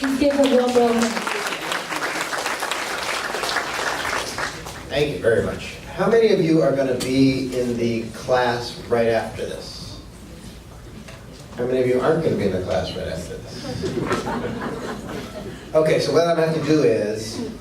Please give a warm welcome. Thank you very much. How many of you are going to be in the class right after this? How many of you aren't going to be in the class right after this? Okay, so what I'm going to have to do is,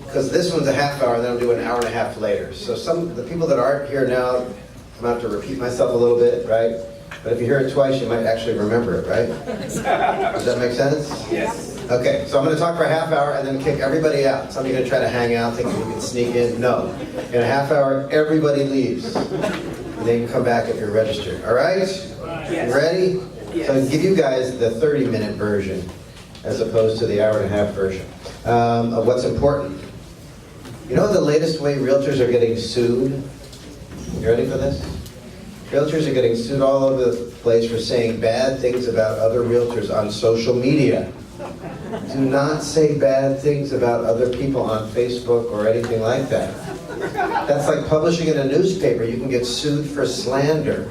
because this one's a half hour, then I'll do an hour and a half later. So the people that aren't here now, I'm going to have to repeat myself a little bit, right? But if you hear it twice, you might actually remember it, right? Does that make sense? Yes. Okay, so I'm going to talk for a half hour and then kick everybody out. Some of you are going to try to hang out, thinking you can sneak in. No. In a half hour, everybody leaves. And then you can come back if you're registered. All right? Yes. You ready? Yes. So I'm going to give you guys the 30-minute version as opposed to the hour and a half version of what's important. You know the latest way realtors are getting sued? You ready for this? Realtors are getting sued all over the place for saying bad things about other realtors on social media. Do not say bad things about other people on Facebook or anything like that. That's like publishing in a newspaper. You can get sued for slander.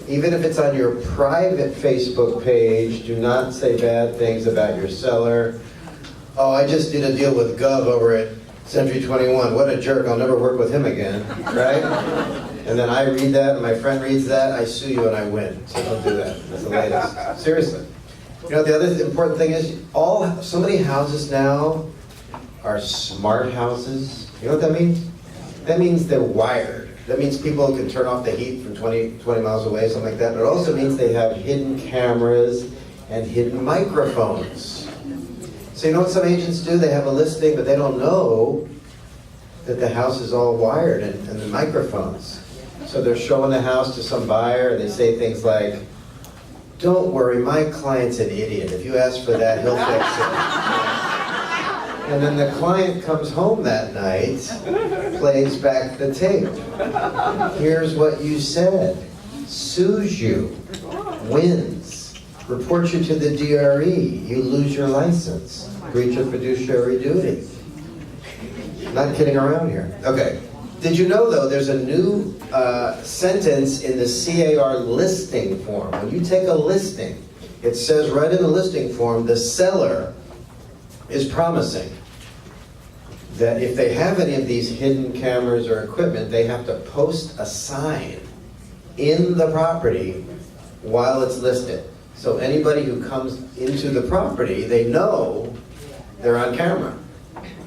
Even if it's on your private Facebook page, do not say bad things about your seller. Oh, I just did a deal with Gov over at Century 21. What a jerk. I'll never work with him again. Right? And then I read that, and my friend reads that, I sue you and I win. So don't do that. That's the latest. Seriously. You know, the other important thing is, so many houses now are smart houses. You know what that means? That means they're wired. That means people can turn off the heat from 20 miles away, something like that. But it also means they have hidden cameras and hidden microphones. So you know what some agents do? They have a listing, but they don't know that the house is all wired and the microphones. So they're showing the house to some buyer, and they say things like, "Don't worry, my client's an idiot. If you ask for that, he'll fix it." And then the client comes home that night, plays back the tape. Here's what you said. Sues you. Wins. Reports you to the DRE. You lose your license. Breach of fiduciary duty. Not kidding around here. Okay. Did you know, though, there's a new sentence in the C.A.R. listing form. When you take a listing, it says right in the listing form, the seller is promising that if they have any of these hidden cameras or equipment, they have to post a sign in the property while it's listed. So anybody who comes into the property, they know they're on camera.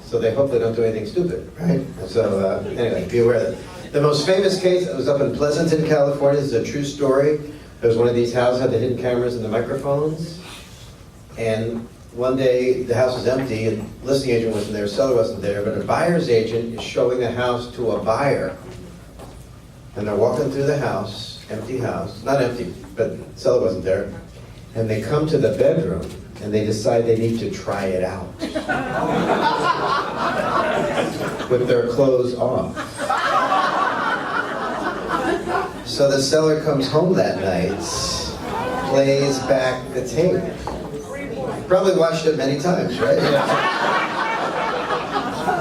So they hopefully don't do anything stupid, right? So anyway, be aware of that. The most famous case that was up in Pleasanton, California, this is a true story. There was one of these houses had the hidden cameras and the microphones. And one day the house was empty and the listing agent wasn't there, seller wasn't there, but a buyer's agent is showing the house to a buyer. And they're walking through the house, empty house, not empty, but seller wasn't there. And they come to the bedroom and they decide they need to try it out. With their clothes off. So the seller comes home that night, plays back the tape. Probably watched it many times, right?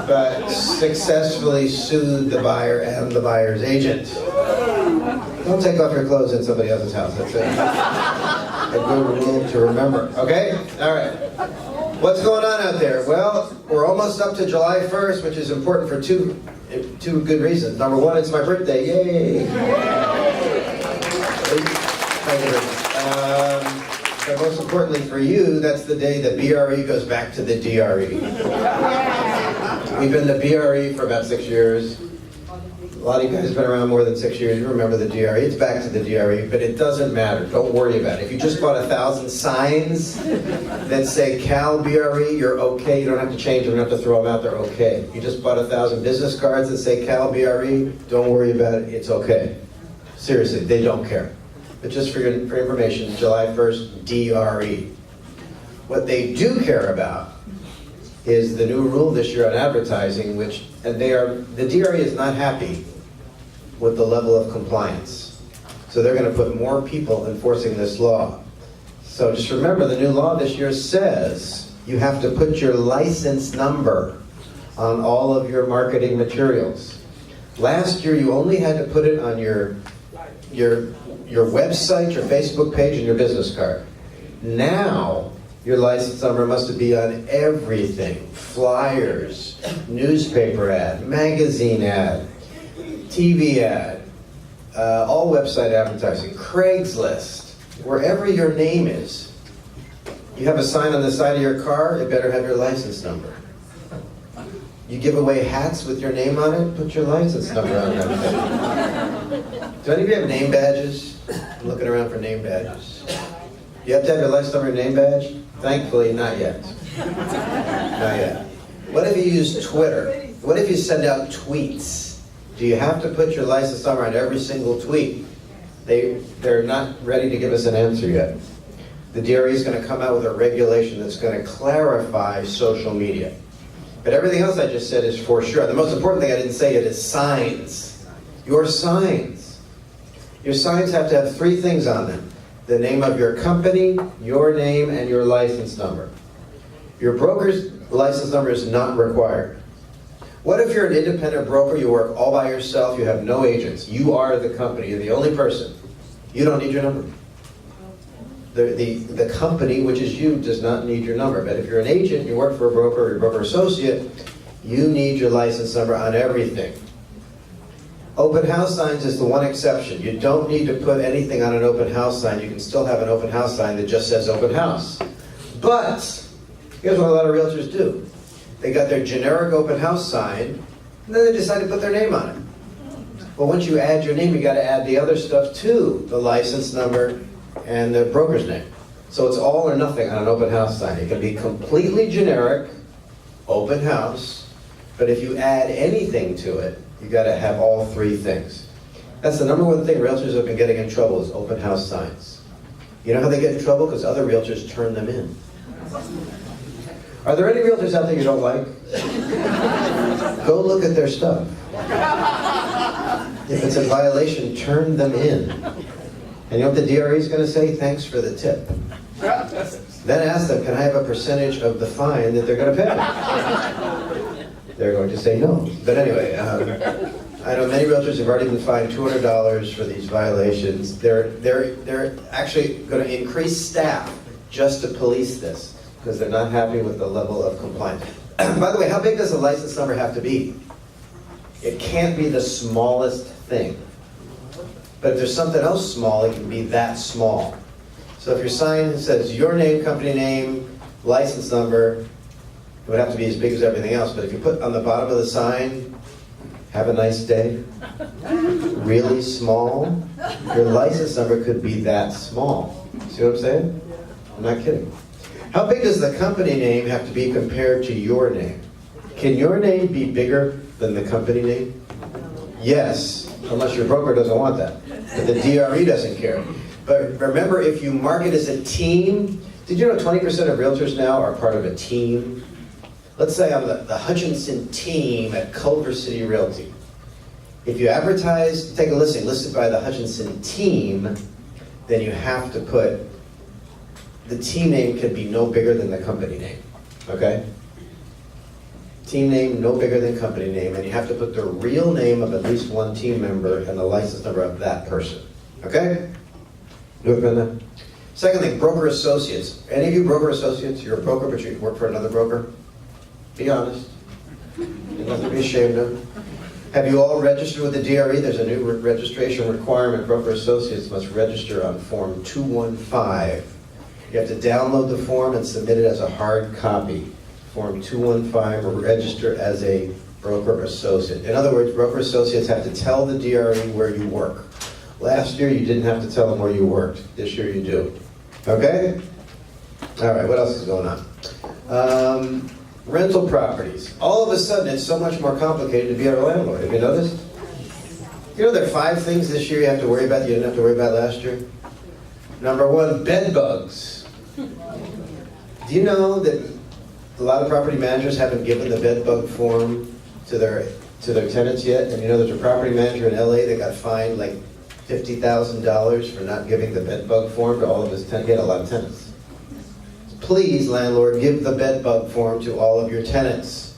But successfully sued the buyer and the buyer's agent. Don't take off your clothes in somebody else's house. That's a good rule to remember. Okay? All right. What's going on out there? Well, we're almost up to July 1st, which is important for two good reasons. Number one, it's my birthday. Yay! Thank you very much. But most importantly for you, that's the day the BRE goes back to the DRE. We've been the BRE for about 6 years. A lot of you guys have been around more than 6 years. You remember the DRE. It's back to the DRE, but it doesn't matter. Don't worry about it. If you just bought 1,000 signs that say Cal BRE, you're okay. You don't have to change them. You don't have to throw them out. They're okay. If you just bought 1,000 business cards that say Cal BRE, don't worry about it. It's okay. Seriously, they don't care. But just for information, July 1st, DRE. What they do care about is the new rule this year on advertising, the DRE is not happy with the level of compliance. So they're going to put more people enforcing this law. So just remember, the new law this year says you have to put your license number on all of your marketing materials. Last year, you only had to put it on your website, your Facebook page, and your business card. Now, Your license number must be on everything. Flyers, newspaper ad, magazine ad, TV ad, all website advertising, Craigslist, wherever your name is. You have a sign on the side of your car, it better have your license number. You give away hats with your name on it, put your license number on them. Do any of you have name badges? I'm looking around for name badges. You have to have your license number and name badge? Thankfully, not yet. Not yet. What if you use Twitter? What if you send out tweets? Do you have to put your license number on every single tweet? They're not ready to give us an answer yet. The DRE is going to come out with a regulation that's going to clarify social media. But everything else I just said is for sure. The most important thing I didn't say yet is signs. Your signs. Your signs have to have 3 things on them. The name of your company, your name, and your license number. Your broker's license number is not required. What if you're an independent broker, you work all by yourself, you have no agents, you are the company, you're the only person. You don't need your number. The company, which is you, does not need your number. But if you're an agent, you work for a broker or a broker associate, you need your license number on everything. Open house signs is the one exception. You don't need to put anything on an open house sign. You can still have an open house sign that just says open house. But here's what a lot of realtors do. They got their generic open house sign, and then they decide to put their name on it. Well, once you add your name, you got to add the other stuff too, the license number and the broker's name. So it's all or nothing on an open house sign. It can be completely generic, open house, but if you add anything to it, you got to have all 3 things. That's the number one thing realtors have been getting in trouble is open house signs. You know how they get in trouble? Because other realtors turn them in. Are there any realtors out there you don't like? Go look at their stuff. If it's a violation, turn them in. And you know what the DRE is going to say? Thanks for the tip. Then ask them, can I have a percentage of the fine that they're going to pay? They're going to say no. But anyway, I know many realtors have already been fined $200 for these violations. They're actually going to increase staff just to police this because they're not happy with the level of compliance. By the way, how big does a license number have to be? It can't be the smallest thing. But if there's something else small, it can be that small. So if your sign says your name, company name, license number, it would have to be as big as everything else. But if you put on the bottom of the sign, have a nice day, really small, your license number could be that small. See what I'm saying? I'm not kidding. How big does the company name have to be compared to your name? Can your name be bigger than the company name? Yes, unless your broker doesn't want that. But the DRE doesn't care. But remember, if you market as a team, did you know 20% of realtors now are part of a team? Let's say I'm the Hutchinson team at Culver City Realty. If you advertise, take a listing listed by the Hutchinson team, then you have to put, the team name can be no bigger than the company name, okay? Team name no bigger than company name, and you have to put the real name of at least one team member and the license number of that person, okay? You with me on that? Second thing, broker associates. Any of you broker associates, you're a broker but you work for another broker? Be honest. There's nothing to be ashamed of. Have you all registered with the DRE? There's a new registration requirement. Broker associates must register on Form 215. You have to download the form and submit it as a hard copy. Form 215 or register as a broker associate. In other words, broker associates have to tell the DRE where you work. Last year you didn't have to tell them where you worked. This year you do. Okay? All right, what else is going on? Rental properties. All of a sudden, it's so much more complicated to be a landlord. Have you noticed? You know there are 5 things this year you have to worry about that you didn't have to worry about last year? Number 1, bed bugs. Do you know that a lot of property managers haven't given the bed bug form to their tenants yet? And you know there's a property manager in LA that got fined like $50,000 for not giving the bed bug form to all of his tenants. He had a lot of tenants. Please, landlord, give the bed bug form to all of your tenants.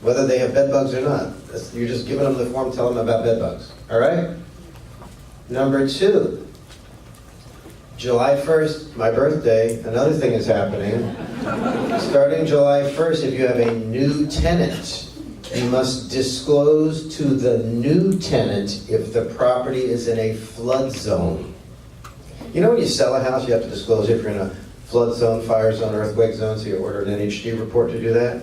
Whether they have bed bugs or not. You're just giving them the form, tell them about bed bugs. All right? Number 2, July 1st, my birthday, another thing is happening. Starting July 1st, if you have a new tenant, you must disclose to the new tenant if the property is in a flood zone. You know when you sell a house, you have to disclose if you're in a flood zone, fire zone, earthquake zone, so you order an NHD report to do that.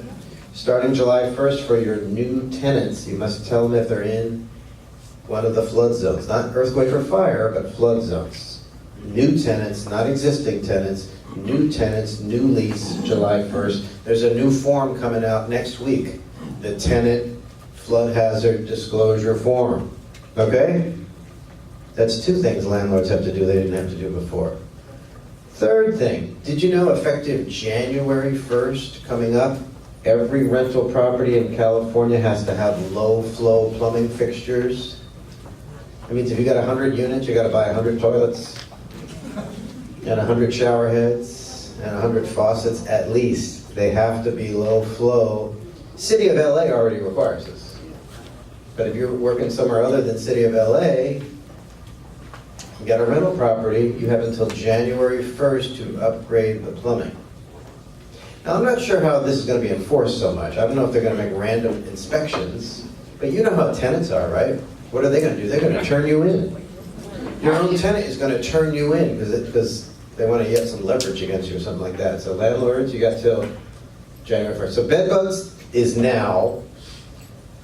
Starting July 1st for your new tenants, you must tell them if they're in one of the flood zones. Not earthquake or fire, but flood zones. New tenants, not existing tenants. New tenants, new lease, July 1st. There's a new form coming out next week. The tenant flood hazard disclosure form. Okay? That's two things landlords have to do they didn't have to do before. Third thing, did you know effective January 1st coming up, every rental property in California has to have low flow plumbing fixtures? That means if you got 100 units, you got to buy 100 toilets and 100 shower heads and 100 faucets at least. They have to be low flow. City of LA already requires this. But if you're working somewhere other than City of LA, you got a rental property, you have until January 1st to upgrade the plumbing. Now, I'm not sure how this is going to be enforced so much. I don't know if they're going to make random inspections, but you know how tenants are, right? What are they going to do? They're going to turn you in. Your own tenant is going to turn you in because they want to get some leverage against you or something like that. So landlords, you got till January 1st. So bed bugs is now.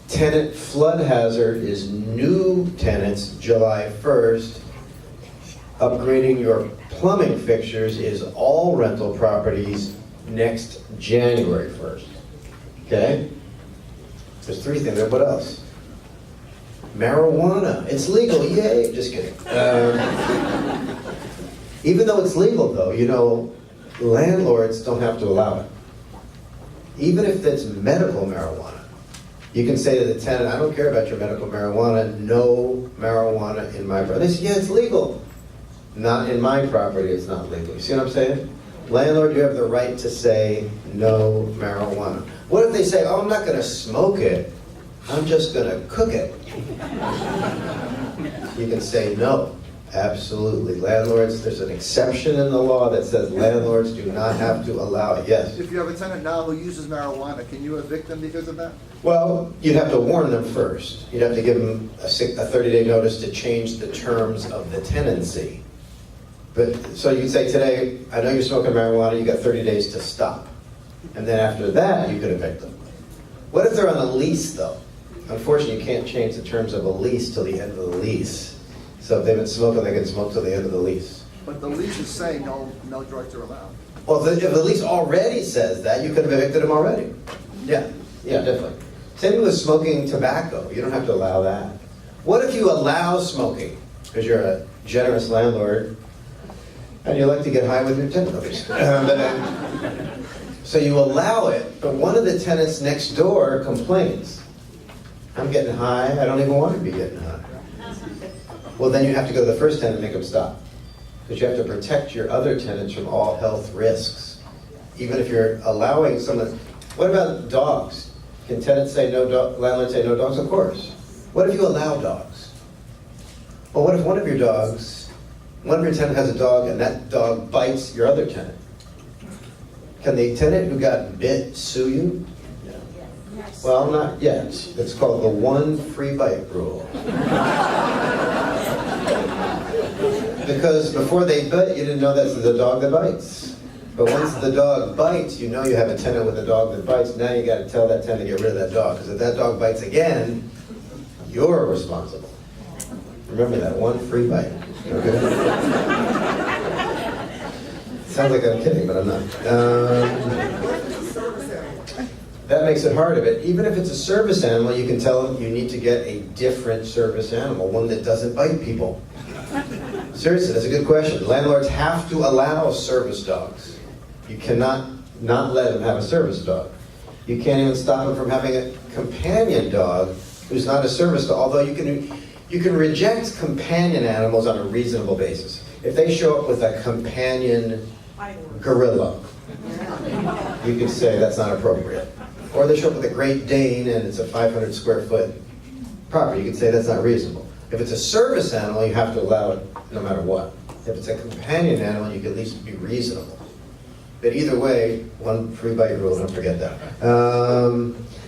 Tenant flood hazard is new tenants July 1st. Upgrading your plumbing fixtures is all rental properties next January 1st. Okay? There's three things there. What else? Marijuana. It's legal. Yay. Just kidding. Even though it's legal, though, you know, landlords don't have to allow it. Even if it's medical marijuana. You can say to the tenant, I don't care about your medical marijuana. No marijuana in my property. They say, yeah, it's legal. Not in my property, it's not legal. You see what I'm saying? Landlord, you have the right to say no marijuana. What if they say, oh, I'm not going to smoke it, I'm just going to cook it? You can say no. Absolutely. Landlords, there's an exception in the law that says landlords do not have to allow it. Yes? If you have a tenant now who uses marijuana, can you evict them because of that? Well, you'd have to warn them first. You'd have to give them a 30-day notice to change the terms of the tenancy. But so you'd say today, I know you're smoking marijuana, you got 30 days to stop. And then after that, you could evict them. What if they're on a lease, though? Unfortunately, you can't change the terms of a lease till the end of the lease. So if they've been smoking, they can smoke till the end of the lease. But the lease is saying no drugs are allowed. Well, if the lease already says that, you could have evicted them already. Yeah, definitely. Same with smoking tobacco. You don't have to allow that. What if you allow smoking? Because you're a generous landlord, and you like to get high with your tenants. So you allow it, but one of the tenants next door complains. I'm getting high, I don't even want to be getting high. Well, then you have to go to the first tenant and make them stop. Because you have to protect your other tenants from all health risks. Even if you're allowing someone. What about dogs? Can tenants say no dog, landlords say no dogs? Of course. What if you allow dogs? Well, what if one of your tenant has a dog and that dog bites your other tenant? Can the tenant who got bit sue you? No. Yes. Well, not yet. It's called the one free bite rule. Because before they bit, you didn't know that's the dog that bites. But once the dog bites, you know you have a tenant with a dog that bites. Now you got to tell that tenant to get rid of that dog. Because if that dog bites again, you're responsible. Remember that, one free bite. Okay? Sounds like I'm kidding, but I'm not. That makes it hard of it. Even if it's a service animal, you can tell them you need to get a different service animal, one that doesn't bite people. Seriously, that's a good question. Landlords have to allow service dogs. You cannot not let them have a service dog. You can't even stop them from having a companion dog who's not a service dog, although you can reject companion animals on a reasonable basis. If they show up with a companion gorilla, you could say that's not appropriate. Or they show up with a Great Dane and it's a 500 square foot property, you could say that's not reasonable. If it's a service animal, you have to allow it no matter what. If it's a companion animal, you can at least be reasonable. But either way, one free bite rule, don't forget that.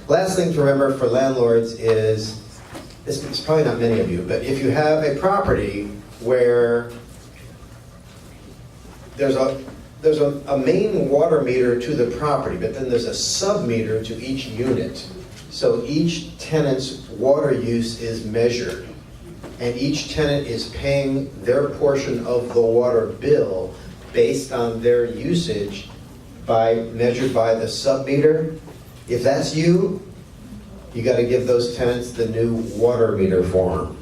Last thing to remember for landlords is, it's probably not many of you, but if you have a property where there's a main water meter to the property, but then there's a sub-meter to each unit. So each tenant's water use is measured, and each tenant is paying their portion of the water bill based on their usage measured by the sub-meter. If that's you, you got to give those tenants the new water meter form.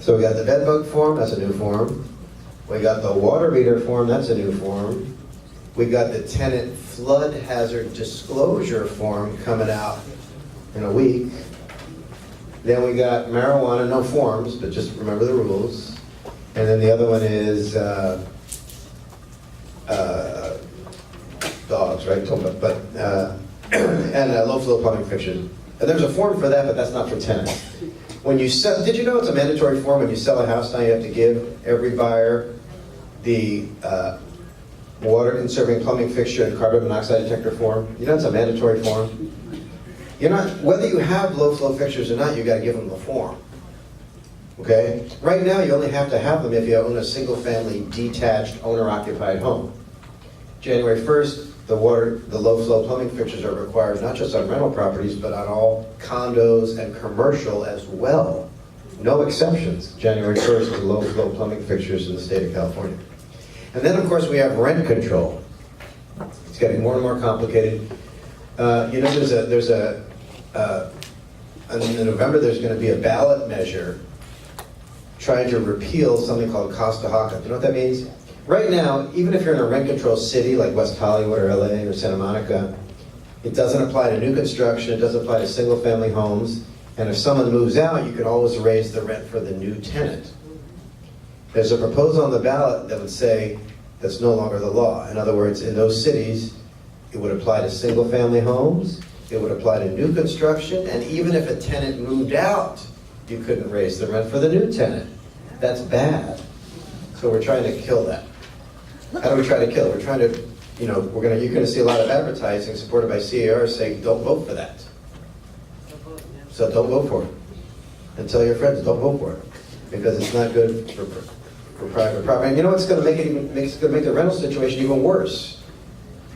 So we got the bed bug form, that's a new form. We got the water meter form, that's a new form. We got the tenant flood hazard disclosure form coming out in a week. Then we got marijuana, no forms, but just remember the rules. And then the other one is dogs, right? And low flow plumbing fixtures. And there's a form for that, but that's not for tenants. When you sell, did you know it's a mandatory form when you sell a house now? You have to give every buyer the water conserving plumbing fixture and carbon monoxide detector form. You know it's a mandatory form. You're not, whether you have low flow fixtures or not, you got to give them the form. Okay? Right now, you only have to have them if you own a single family detached owner occupied home. January 1st, the low flow plumbing fixtures are required not just on rental properties, but on all condos and commercial as well. No exceptions, January 1st, to low flow plumbing fixtures in the state of California. And then, of course, we have rent control. It's getting more and more complicated. You know, in November, there's going to be a ballot measure trying to repeal something called Costa Hawkins. You know what that means? Right now, even if you're in a rent control city like West Hollywood or LA or Santa Monica, it doesn't apply to new construction, it doesn't apply to single family homes, and if someone moves out, you can always raise the rent for the new tenant. There's a proposal on the ballot that would say that's no longer the law. In other words, in those cities, it would apply to single family homes, it would apply to new construction, and even if a tenant moved out, you couldn't raise the rent for the new tenant. That's bad. So we're trying to kill that. How do we try to kill it? We're trying to, you're going to see a lot of advertising supported by C.A.R. saying, don't vote for that. So don't vote for it. And tell your friends, don't vote for it. Because it's not good for private property. And you know what's going to make it it's going to make the rental situation even worse.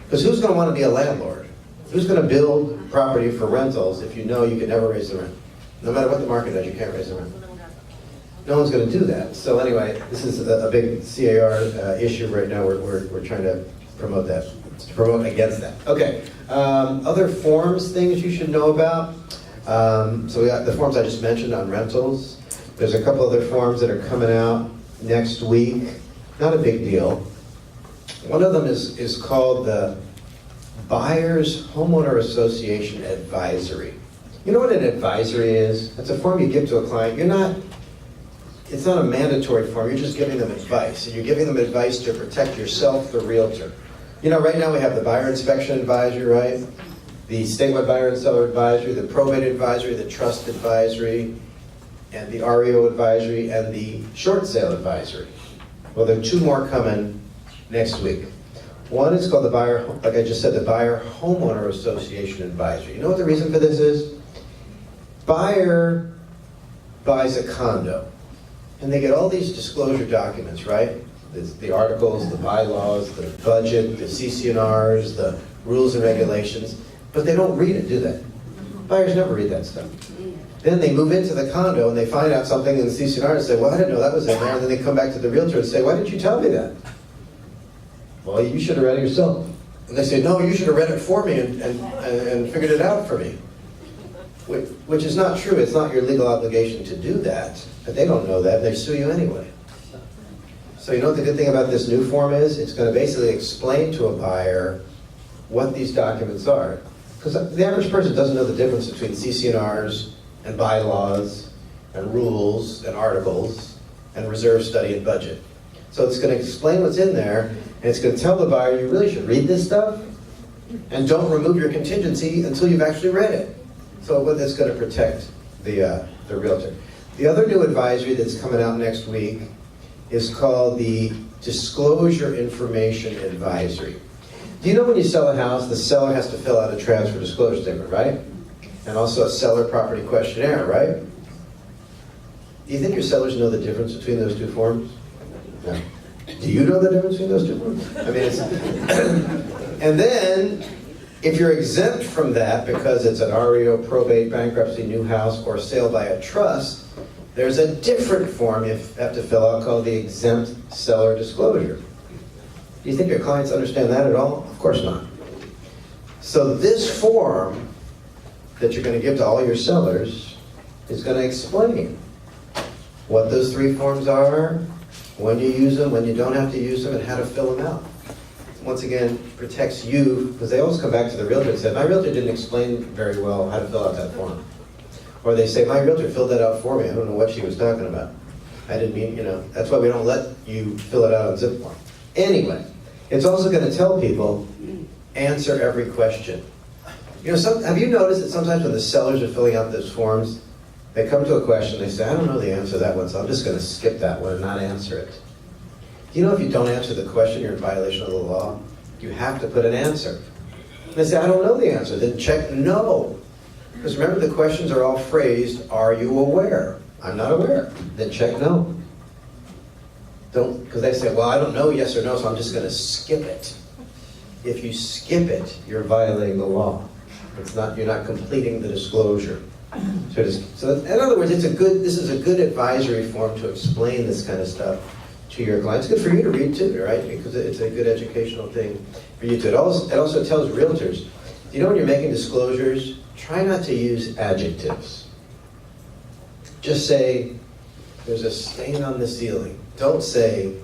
Because who's going to want to be a landlord? Who's going to build property for rentals if you know you can never raise the rent? No matter what the market does, you can't raise the rent. No one's going to do that. So anyway, this is a big C.A.R. issue right now. We're trying to promote that, to promote against that. Okay, other forms, things you should know about. So we got the forms I just mentioned on rentals. There's a couple other forms that are coming out next week. Not a big deal. One of them is called the Buyers Homeowner Association Advisory. You know what an advisory is? It's a form you give to a client. It's not a mandatory form, you're just giving them advice. And you're giving them advice to protect yourself, the realtor. Right now we have the buyer inspection advisory, right? The statewide buyer and seller advisory, the probate advisory, the trust advisory, and the REO advisory, and the short sale advisory. Well, there are two more coming next week. One is called the Buyer, like I just said, the Buyer Homeowner Association Advisory. You know what the reason for this is? Buyer buys a condo, and they get all these disclosure documents, right? The articles, the bylaws, the budget, the CC&Rs, the rules and regulations, but they don't read it, do they? Buyers never read that stuff. Then they move into the condo and they find out something in the CC&R and say, well, I didn't know that was in there. And then they come back to the realtor and say, why didn't you tell me that? Well, you should have read it yourself. And they say, no, you should have read it for me and figured it out for me. Which is not true. It's not your legal obligation to do that. But they don't know that, and they sue you anyway. So you know what the good thing about this new form is? It's going to basically explain to a buyer what these documents are. Because the average person doesn't know the difference between CC&Rs and bylaws and rules and articles and reserve study and budget. So it's going to explain what's in there, and it's going to tell the buyer, you really should read this stuff, and don't remove your contingency until you've actually read it. So that's going to protect the realtor. The other new advisory that's coming out next week is called the Disclosure Information Advisory. Do you know when you sell a house, the seller has to fill out a transfer disclosure statement, right? And also a seller property questionnaire, right? Do you think your sellers know the difference between those two forms? No. Do you know the difference between those two forms? I mean, it's... And then, if you're exempt from that because it's an REO, probate, bankruptcy, new house, or sale by a trust, there's a different form you have to fill out called the exempt seller disclosure. Do you think your clients understand that at all? Of course not. So this form that you're going to give to all your sellers is going to explain what those three forms are, when you use them, when you don't have to use them, and how to fill them out. Once again, protects you, because they always come back to the realtor and say, my realtor didn't explain very well how to fill out that form. Or they say, my realtor filled that out for me. I don't know what she was talking about. I didn't mean, that's why we don't let you fill it out on zip form. Anyway, it's also going to tell people, answer every question. Have you noticed that sometimes when the sellers are filling out those forms, they come to a question, they say, I don't know the answer to that one, so I'm just going to skip that one and not answer it. Do you know if you don't answer the question, you're in violation of the law? You have to put an answer. And they say, I don't know the answer. Then check no. Because remember, the questions are all phrased, are you aware? I'm not aware. Then check no. Don't, because they say, well, I don't know yes or no, so I'm just going to skip it. If you skip it, you're violating the law. You're not completing the disclosure. So in other words, this is a good advisory form to explain this kind of stuff to your clients. It's good for you to read too, right? Because it's a good educational thing for you to. It also tells realtors, when you're making disclosures, try not to use adjectives. Just say, there's a stain on the ceiling. Don't say,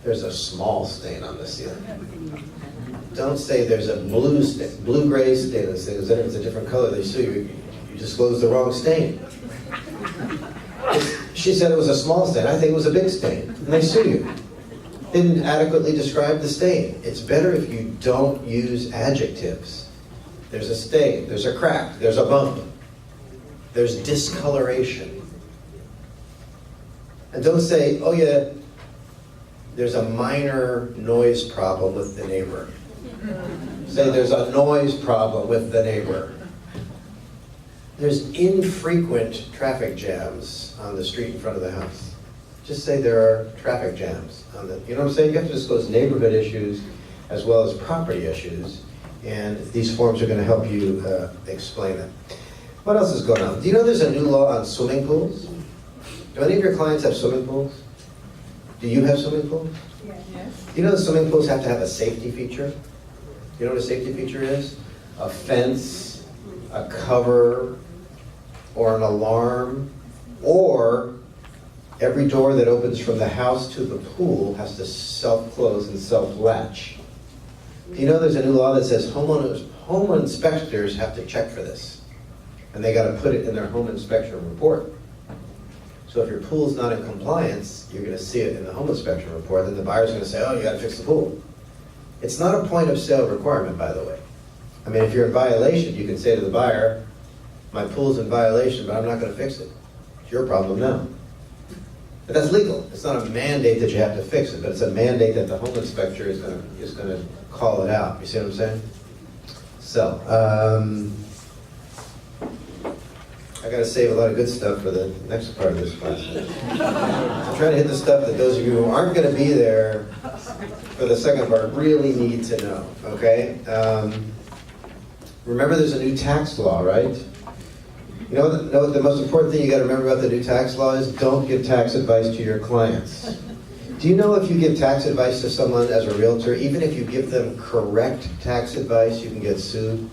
there's a small stain on the ceiling. Don't say there's a blue-gray stain on the ceiling, because then if it's a different color, they sue you. You disclosed the wrong stain. She said it was a small stain. I think it was a big stain. And they sue you. Didn't adequately describe the stain. It's better if you don't use adjectives. There's a stain, there's a crack, there's a bump, there's discoloration. And don't say, oh yeah, there's a minor noise problem with the neighbor. Say there's a noise problem with the neighbor. There's infrequent traffic jams on the street in front of the house. Just say there are traffic jams on the, you know what I'm saying? You have to disclose neighborhood issues as well as property issues, and these forms are going to help you explain it. What else is going on? Do you know there's a new law on swimming pools? Do any of your clients have swimming pools? Do you have swimming pools? Yes. Do you know that swimming pools have to have a safety feature? You know what a safety feature is? A fence, a cover, or an alarm, or every door that opens from the house to the pool has to self-close and self-latch. Do you know there's a new law that says home inspectors have to check for this? And they got to put it in their home inspection report. So if your pool's not in compliance, you're going to see it in the home inspection report, then the buyer's going to say, oh, you got to fix the pool. It's not a point of sale requirement, by the way. I mean, if you're in violation, you can say to the buyer, my pool's in violation, but I'm not going to fix it. It's your problem now. But that's legal. It's not a mandate that you have to fix it, but it's a mandate that the home inspector is going to call it out. You see what I'm saying? So, I got to save a lot of good stuff for the next part of this class. I'm trying to hit the stuff that those of you who aren't going to be there for the second part really need to know, okay? Remember there's a new tax law, right? You know what the most important thing you got to remember about the new tax law is? Don't give tax advice to your clients. Do you know if you give tax advice to someone as a realtor, even if you give them correct tax advice, you can get sued?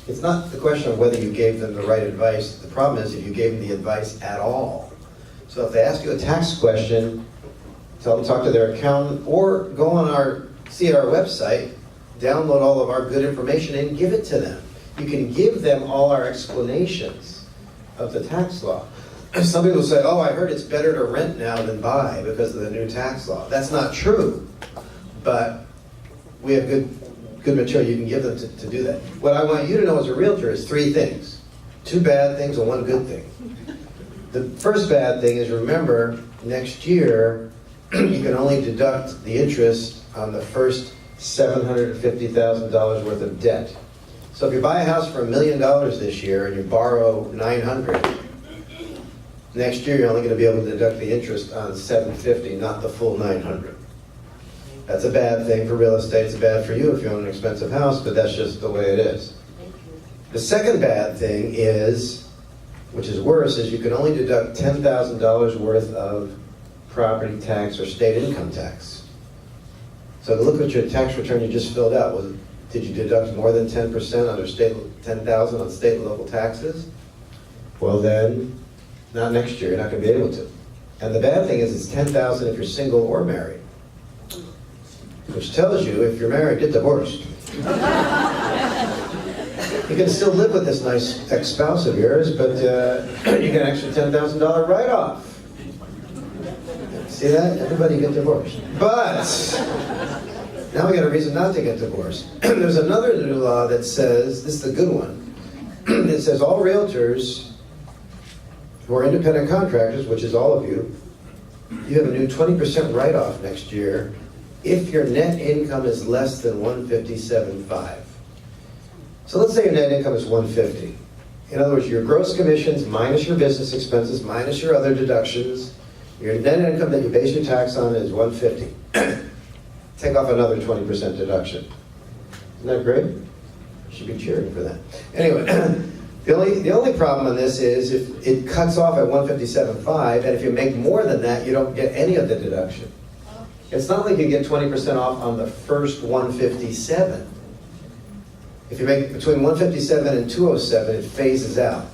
It's not the question of whether you gave them the right advice. The problem is if you gave them the advice at all. So if they ask you a tax question, tell them to talk to their accountant, or go on our C.A.R. website, download all of our good information and give it to them. You can give them all our explanations of the tax law. Some people say, oh, I heard it's better to rent now than buy because of the new tax law. That's not true, but we have good material you can give them to do that. What I want you to know as a realtor is 3 things. 2 bad things and 1 good thing. The first bad thing is, remember, next year, you can only deduct the interest on the first $750,000 worth of debt. So if you buy a house for $1 million this year and you borrow $900, next year you're only going to be able to deduct the interest on $750, not the full $900. That's a bad thing for real estate. It's bad for you if you own an expensive house, but that's just the way it is. The second bad thing is, which is worse, is you can only deduct $10,000 worth of property tax or state income tax. So look at your tax return you just filled out. Did you deduct more than 10% under $10,000 on state and local taxes? Well then, not next year. You're not going to be able to. And the bad thing is it's $10,000 if you're single or married. Which tells you, if you're married, get divorced. You can still live with this nice ex-spouse of yours, but you get an extra $10,000 write-off. See that? Everybody get divorced. But now we got a reason not to get divorced. There's another new law that says, this is the good one, it says all realtors who are independent contractors, which is all of you, you have a new 20% write-off next year if your net income is less than $157,500. So let's say your net income is $150,000. In other words, your gross commissions minus your business expenses minus your other deductions, your net income that you base your tax on is $150,000. Take off another 20% deduction. Isn't that great? You should be cheering for that. Anyway, the only problem on this is if it cuts off at $157,500, and if you make more than that, you don't get any of the deduction. It's not like you get 20% off on the first $157,000. If you make between $157,000 and $207,000, it phases out.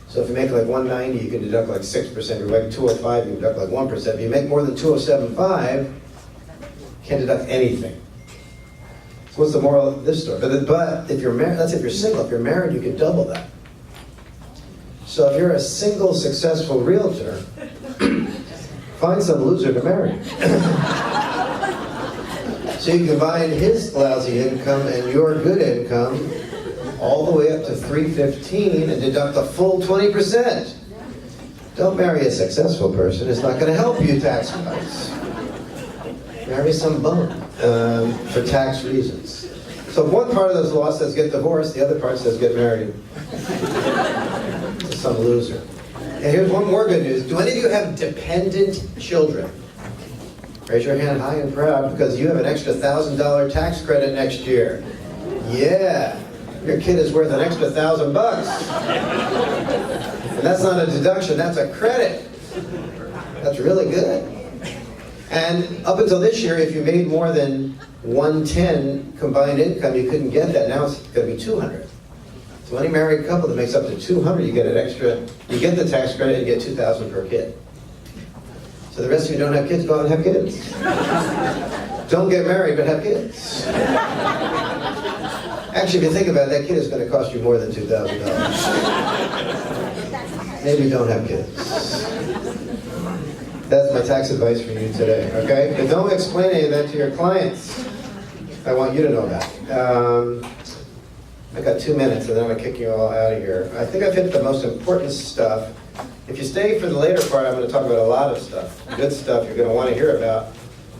So if you make like $190,000, you can deduct like 6%. If you make $205,000, you can deduct like 1%. If you make more than $207,500, you can't deduct anything. So what's the moral of this story? But if you're married, that's if you're single. If you're married, you can double that. So if you're a single, successful realtor, find some loser to marry. So you combine his lousy income and your good income all the way up to $315,000 and deduct the full 20%. Don't marry a successful person. It's not going to help you tax-wise. Marry some bum for tax reasons. So one part of this law says get divorced, the other part says get married to some loser. And here's one more good news. Do any of you have dependent children? Raise your hand high and proud because you have an extra $1,000 tax credit next year. Yeah, your kid is worth an extra $1,000. And that's not a deduction, that's a credit. That's really good. And up until this year, if you made more than 110 combined income, you couldn't get that. Now it's going to be 200. So any married couple that makes up to 200, you get an extra, you get the tax credit and you get $2,000 per kid. So the rest of you don't have kids, go out and have kids. Don't get married, but have kids. Actually, if you think about it, that kid is going to cost you more than $2,000. Maybe don't have kids. That's my tax advice for you today, okay? But don't explain any of that to your clients. I want you to know that. I got 2 minutes, and then I'm going to kick you all out of here. I think I've hit the most important stuff. If you stay for the later part, I'm going to talk about a lot of stuff. Good stuff you're going to want to hear about,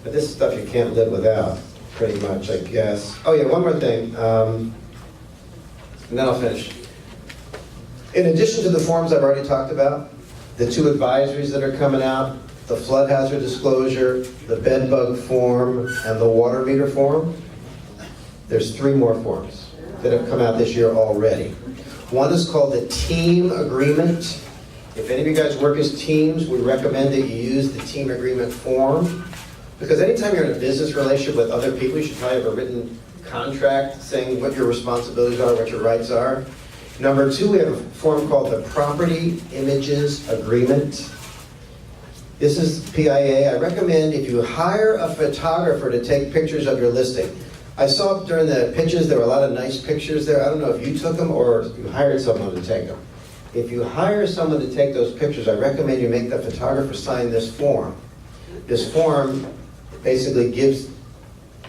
but this is stuff you can't live without, pretty much, I guess. Oh yeah, one more thing, and then I'll finish. In addition to the forms I've already talked about, the 2 advisories that are coming out, the flood hazard disclosure, the bed bug form, and the water meter form, there's 3 more forms that have come out this year already. One is called the team agreement. If any of you guys work as teams, we recommend that you use the team agreement form. Because anytime you're in a business relationship with other people, you should probably have a written contract saying what your responsibilities are, what your rights are. Number 2, we have a form called the Property Images Agreement. This is PIA. I recommend if you hire a photographer to take pictures of your listing. I saw during the pitches there were a lot of nice pictures there. I don't know if you took them or you hired someone to take them. If you hire someone to take those pictures, I recommend you make the photographer sign this form. This form basically gives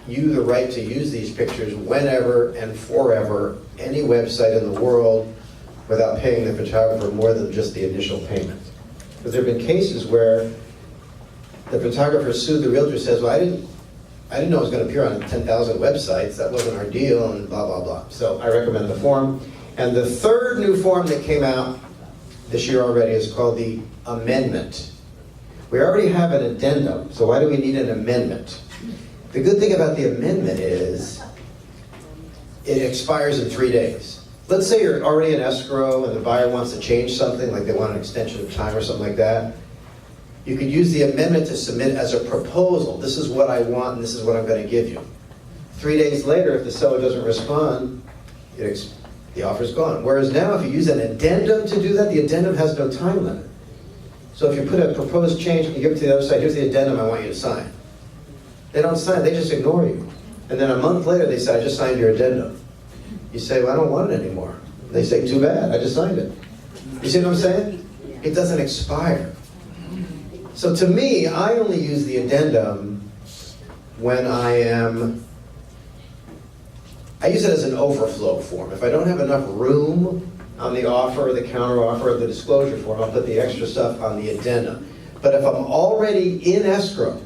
you the right to use these pictures whenever and forever, any website in the world, without paying the photographer more than just the initial payment. Because there have been cases where the photographer sued the realtor, says, well, I didn't know it was going to appear on 10,000 websites. That wasn't our deal, and blah, blah, blah. So I recommend the form. And the third new form that came out this year already is called the amendment. We already have an addendum, so why do we need an amendment? The good thing about the amendment is it expires in 3 days. Let's say you're already in escrow and the buyer wants to change something, like they want an extension of time or something like that. You could use the amendment to submit as a proposal. This is what I want and this is what I'm going to give you. 3 days later, if the seller doesn't respond, the offer's gone. Whereas now, if you use an addendum to do that, the addendum has no time limit. So if you put a proposed change and you give it to the other side, here's the addendum I want you to sign. They don't sign, they just ignore you. And then a month later, they say, I just signed your addendum. You say, well, I don't want it anymore. They say, too bad, I just signed it. You see what I'm saying? It doesn't expire. So to me, I only use the addendum when I use it as an overflow form. If I don't have enough room on the offer, the counter offer, or the disclosure form, I'll put the extra stuff on the addendum. But if I'm already in escrow,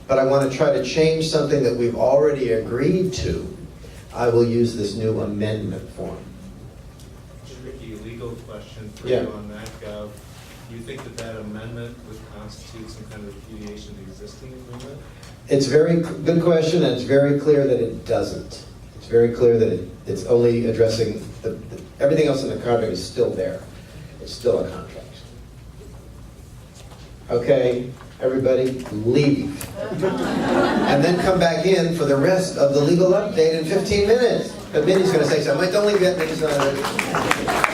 but I want to try to change something that we've already agreed to, I will use this new amendment form. Tricky legal question for Yeah. you on that, Gov. Do you think that amendment would constitute some kind of repudiation of the existing agreement? It's very good question, and it's very clear that it doesn't. It's very clear that it's only addressing everything else in the contract is still there. It's still a contract. Okay, everybody, leave. And then come back in for the rest of the legal update in 15 minutes. But Minnie's going to say something. Wait, don't leave yet. Minnie's not ready.